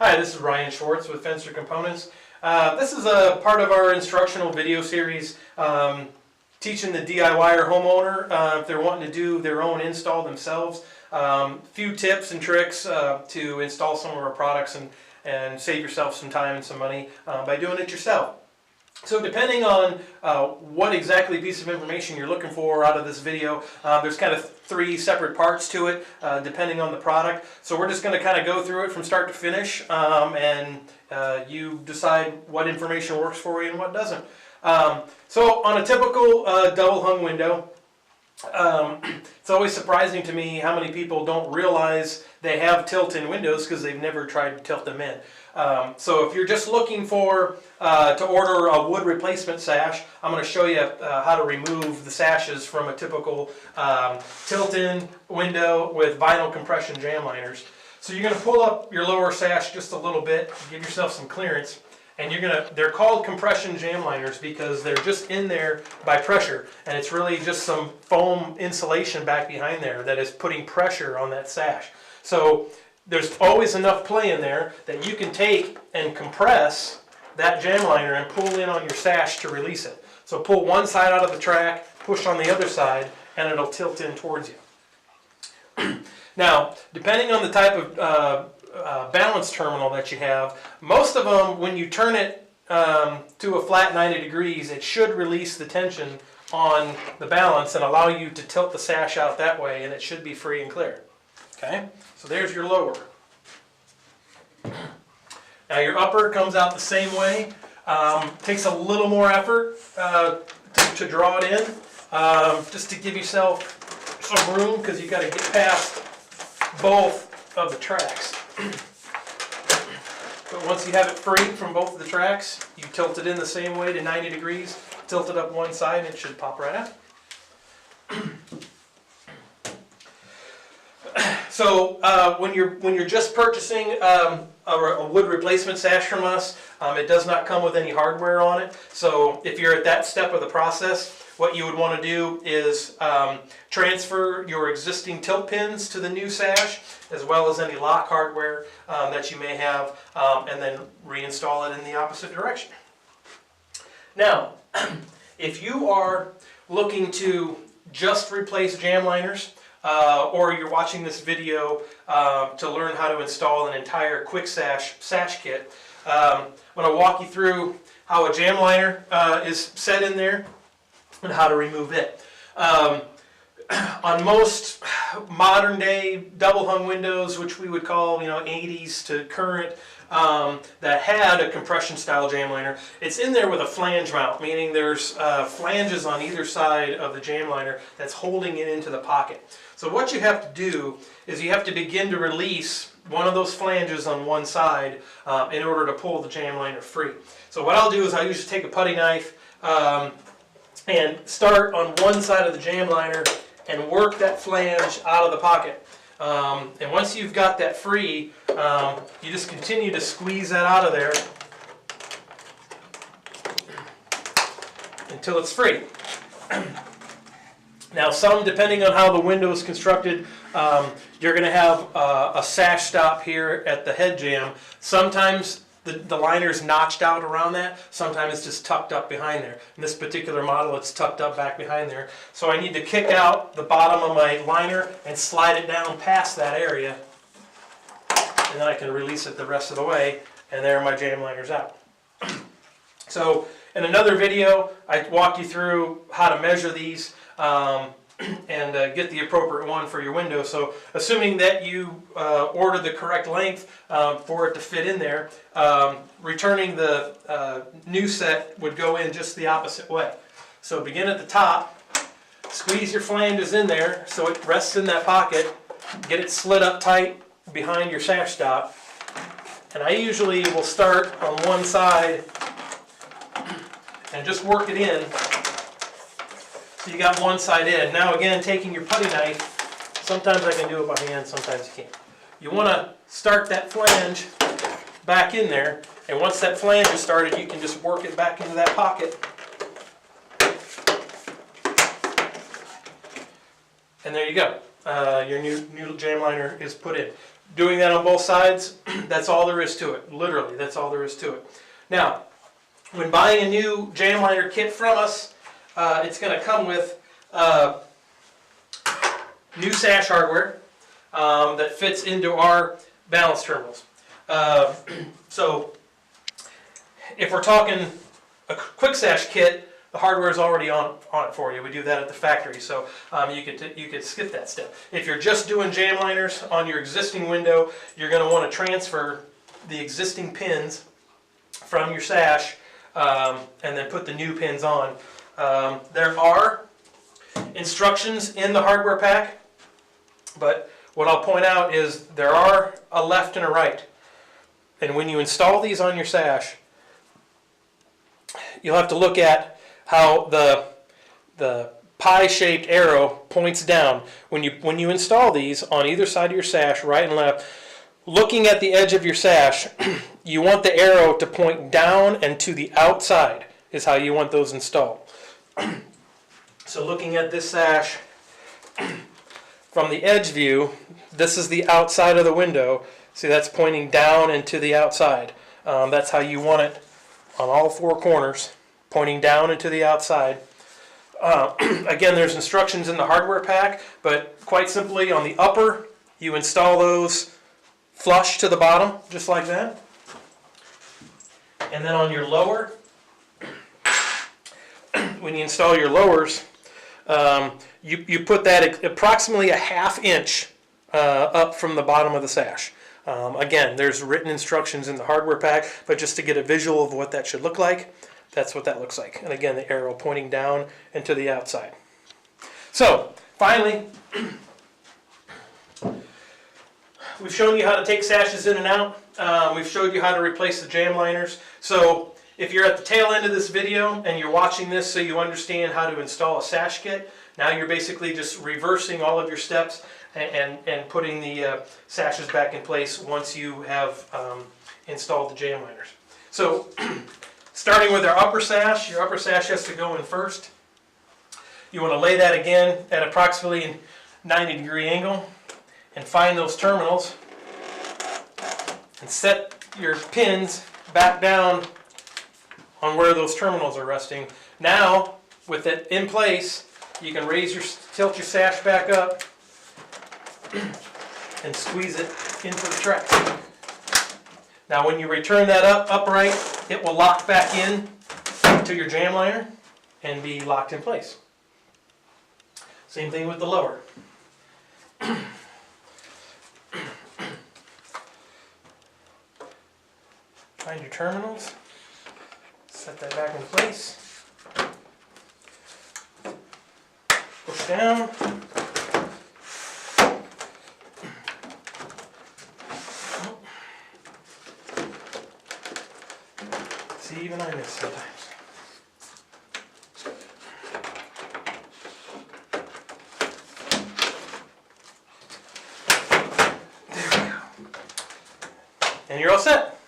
Hi, this is Ryan Schwartz with Fenster Components. This is a part of our instructional video series teaching the DIYer homeowner if they're wanting to do their own install themselves. Few tips and tricks to install some of our products and save yourself some time and some money by doing it yourself. So depending on what exactly piece of information you're looking for out of this video, there's kind of three separate parts to it depending on the product. So we're just going to kind of go through it from start to finish and you decide what information works for you and what doesn't. So on a typical double hung window, it's always surprising to me how many people don't realize they have tilt-in windows because they've never tried to tilt them in. So if you're just looking for to order a wood replacement sash, I'm going to show you how to remove the sashes from a typical tilt-in window with vinyl compression jambliners. So you're going to pull up your lower sash just a little bit, give yourself some clearance, and they're called compression jambliners because they're just in there by pressure, and it's really just some foam insulation back behind there that is putting pressure on that sash. So there's always enough play in there that you can take and compress that jambliner and pull in on your sash to release it. So pull one side out of the track, push on the other side, and it'll tilt in towards you. Now, depending on the type of balance terminal that you have, most of them, when you turn it to a flat 90 degrees, it should release the tension on the balance and allow you to tilt the sash out that way, and it should be free and clear. Okay, so there's your lower. Now your upper comes out the same way. Takes a little more effort to draw it in, just to give yourself some room because you've got to get past both of the tracks. But once you have it free from both of the tracks, you tilt it in the same way to 90 degrees, tilt it up one side, and it should pop right out. So when you're just purchasing a wood replacement sash from us, it does not come with any hardware on it. So if you're at that step of the process, what you would want to do is transfer your existing tilt pins to the new sash, as well as any lock hardware that you may have, and then reinstall it in the opposite direction. Now, if you are looking to just replace jambliners, or you're watching this video to learn how to install an entire quick sash kit, I'm going to walk you through how a jambliner is set in there and how to remove it. On most modern day double hung windows, which we would call 80s to current, that had a compression style jambliner, it's in there with a flange mount, meaning there's flanges on either side of the jambliner that's holding it into the pocket. So what you have to do is you have to begin to release one of those flanges on one side in order to pull the jambliner free. So what I'll do is I'll usually take a putty knife and start on one side of the jambliner and work that flange out of the pocket. And once you've got that free, you just continue to squeeze that out of there until it's free. Now some, depending on how the window is constructed, you're going to have a sash stop here at the head jamb. Sometimes the liner's notched out around that. Sometimes it's just tucked up behind there. In this particular model, it's tucked up back behind there. So I need to kick out the bottom of my liner and slide it down past that area. And then I can release it the rest of the way. And there my jambliner's out. So in another video, I walked you through how to measure these and get the appropriate one for your window. So assuming that you order the correct length for it to fit in there, returning the new set would go in just the opposite way. So begin at the top, squeeze your flanges in there so it rests in that pocket, get it slid up tight behind your sash stop, and I usually will start on one side and just work it in. So you got one side in. Now again, taking your putty knife, sometimes I can do it by hand, sometimes you can't. You want to start that flange back in there, and once that flange is started, you can just work it back into that pocket. And there you go. your new jambliner is put in. Doing that on both sides, that's all there is to it. Literally, that's all there is to it. Now, when buying a new jambliner kit from us, it's going to come with new Sash hardware that fits into our balance terminals. So, if we're talking a quick Sash kit, the hardware is already on it for you. We do that at the factory, so you could skip that step. If you're just doing jambliners on your existing window, you're going to want to transfer the existing pins from your Sash and then put the new pins on. There are instructions in the hardware pack, but what I'll point out is there are a left and a right. And when you install these on your Sash, you'll have to look at how the pie-shaped arrow points down. When you install these on either side of your Sash, right and left, looking at the edge of your Sash, you want the arrow to point down and to the outside is how you want those installed. So looking at this Sash from the edge view, this is the outside of the window. See, that's pointing down and to the outside. That's how you want it on all four corners, pointing down and to the outside. Again, there's instructions in the hardware pack, but quite simply on the upper, you install those flush to the bottom, just like that. And then on your lower, when you install your lowers, you put that approximately a ½ inch up from the bottom of the Sash. Again, there's written instructions in the hardware pack, but just to get a visual of what that should look like, that's what that looks like. And again, the arrow pointing down and to the outside. So, finally, we've shown you how to take Sashes in and out. We've showed you how to replace the jamliners. So, if you're at the tail end of this video and you're watching this so you understand how to install a Sash kit, now you're basically just reversing all of your steps and putting the Sashes back in place once you have installed the jamliners. So, starting with our upper Sash, your upper Sash has to go in first. You want to lay that again at approximately a 90-degree angle and find those terminals and set your pins back down on where those terminals are resting. Now, with it in place, you can tilt your Sash back up and squeeze it into the track. Now when you return that upright, it will lock back in to your jambliner and be locked in place. Same thing with the lower. Find your terminals, set that back in place, push down, see, even I miss sometimes. There we go. And you're all set.